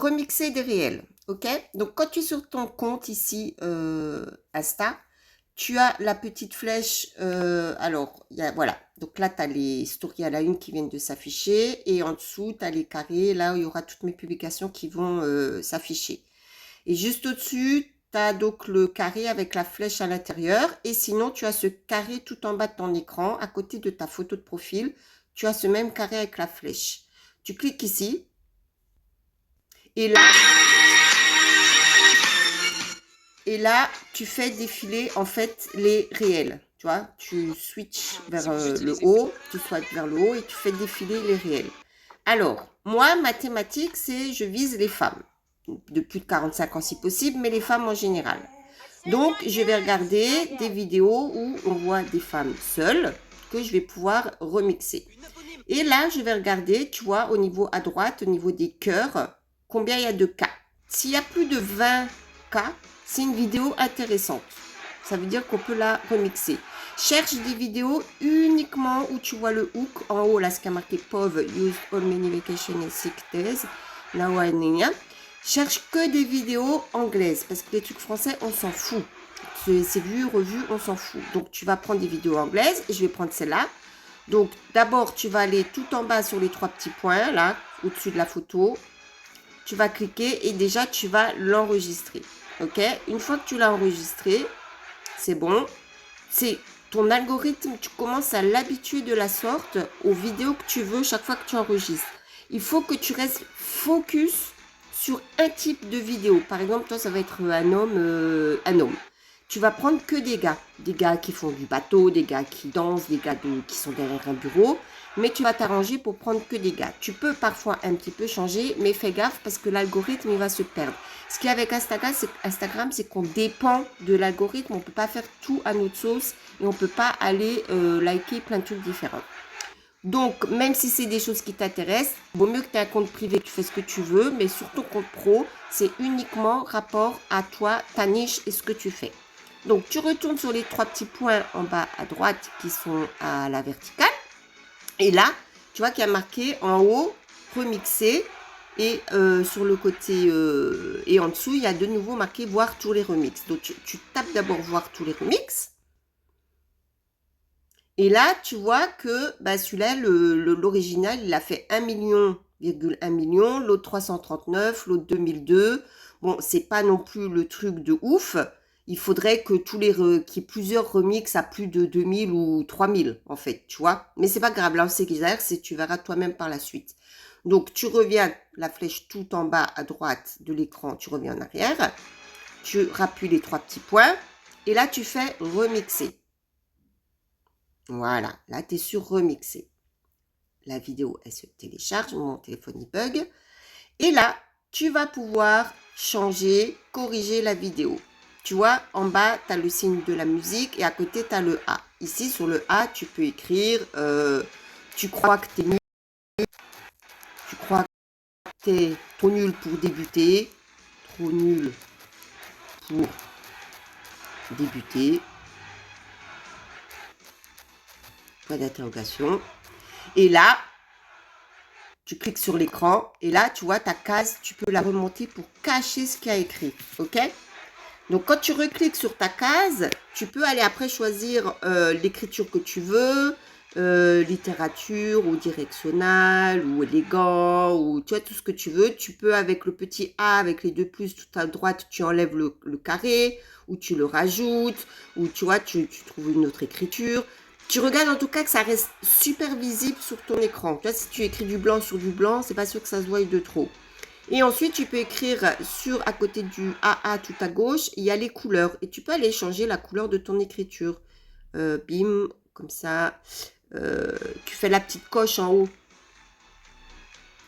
remixer des réels, ok? Donc, quand tu es sur ton compte ici, Insta, tu as la petite flèche, alors, voilà. Donc là, tu as les stories à la une qui viennent de s'afficher et en dessous, tu as les carrés. Là, il y aura toutes mes publications qui vont s'afficher. Et juste au-dessus, tu as donc le carré avec la flèche à l'intérieur. Et sinon, tu as ce carré tout en bas de ton écran, à côté de ta photo de profil. Tu as ce même carré avec la flèche. Tu cliques ici. Et là, tu fais défiler en fait les réels. Tu vois, tu switches vers le haut, tu swipes vers le haut et tu fais défiler les réels. Alors, moi, ma thématique, c'est je vise les femmes. De plus de 45 ans si possible, mais les femmes en général. Donc, je vais regarder des vidéos où on voit des femmes seules que je vais pouvoir remixer. Et là, je vais regarder, tu vois, au niveau à droite, au niveau des cœurs, combien il y a de cas. S'il y a plus de 20 cas, c'est une vidéo intéressante. Ça veut dire qu'on peut la remixer. Cherche des vidéos uniquement où tu vois le hook en haut, là, ce qui a marqué POV, Use all many vacation and sick days. Là, ouais, cherche que des vidéos anglaises parce que les trucs français, on s'en fout. C'est vu, revu, on s'en fout. Donc, tu vas prendre des vidéos anglaises et je vais prendre celle-là. Donc, d'abord, tu vas aller tout en bas sur les trois petits points, là, au-dessus de la photo. Tu vas cliquer et déjà, tu vas l'enregistrer. OK? Une fois que tu l'as enregistré, c'est bon. C'est ton algorithme, tu commences à l'habituer de la sorte aux vidéos que tu veux chaque fois que tu enregistres. Il faut que tu restes focus sur un type de vidéo. Par exemple, toi, ça va être un homme. Tu vas prendre que des gars qui font du bateau, des gars qui dansent, des gars qui sont derrière un bureau, mais tu vas t'arranger pour prendre que des gars. Tu peux parfois un petit peu changer, mais fais gaffe parce que l'algorithme, il va se perdre. Ce qu'il y a avec Instagram, c'est qu'on dépend de l'algorithme, on ne peut pas faire tout à notre sauce et on ne peut pas aller liker plein de trucs différents. Donc, même si c'est des choses qui t'intéressent, vaut mieux que tu aies un compte privé, tu fais ce que tu veux, mais sur ton compte pro, c'est uniquement rapport à toi, ta niche et ce que tu fais. Donc, tu retournes sur les trois petits points en bas à droite qui sont à la verticale. Et là, tu vois qu'il y a marqué en haut, remixer. Et sur le côté et en dessous, il y a de nouveau marqué voir tous les remixes. Donc, tu tapes d'abord voir tous les remixes. Et là, tu vois que bah, celui-là, l'original, il a fait 1,1 million, l'autre 339, l'autre 2002. Bon, c'est pas non plus le truc de ouf. Il faudrait que qu'il y ait plusieurs remixes à plus de 2000 ou 3000, en fait, tu vois. Mais c'est pas grave, là, c'est qu'ils tu verras toi-même par la suite. Donc, tu reviens, la flèche tout en bas à droite de l'écran, tu reviens en arrière. Tu rappuies les trois petits points. Et là, tu fais remixer. Voilà, là, tu es sur remixer. La vidéo, elle se télécharge, mon téléphone, il bug. Et là, tu vas pouvoir changer, corriger la vidéo. Tu vois, en bas, tu as le signe de la musique et à côté, tu as le A. Ici, sur le A, tu peux écrire tu crois que tu es nul, tu crois que tu es trop nul pour débuter, trop nul pour débuter, point d'interrogation. Et là, tu cliques sur l'écran et là, tu vois ta case, tu peux la remonter pour cacher ce qu'il y a écrit. OK? Donc, quand tu recliques sur ta case, tu peux aller après choisir l'écriture que tu veux, littérature ou directionnel ou élégant ou tu vois tout ce que tu veux. Tu peux avec le petit A, avec les deux plus tout à droite, tu enlèves le carré ou tu le rajoutes ou tu vois, tu trouves une autre écriture. Tu regardes en tout cas que ça reste super visible sur ton écran. Tu vois, si tu écris du blanc sur du blanc, c'est pas sûr que ça se voie de trop. Et ensuite, tu peux écrire à côté du AA tout à gauche, il y a les couleurs. Et tu peux aller changer la couleur de ton écriture. Bim, comme ça. Tu fais la petite coche en haut.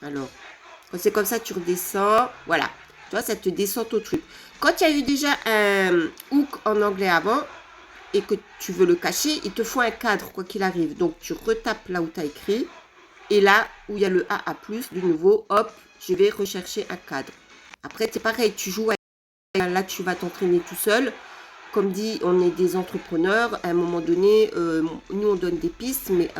Alors, quand c'est comme ça, tu redescends. Voilà. Tu vois, ça te descend au truc. Quand il y a eu déjà un hook en anglais avant, et que tu veux le cacher, il te faut un cadre, quoi qu'il arrive. Donc, tu retapes là où tu as écrit. Et là, où il y a le AA+, de nouveau, hop, je vais rechercher un cadre. Après, c'est pareil, tu joues avec... Là, tu vas t'entraîner tout seul. Comme dit, on est des entrepreneurs. À un moment donné, nous, on donne des pistes, mais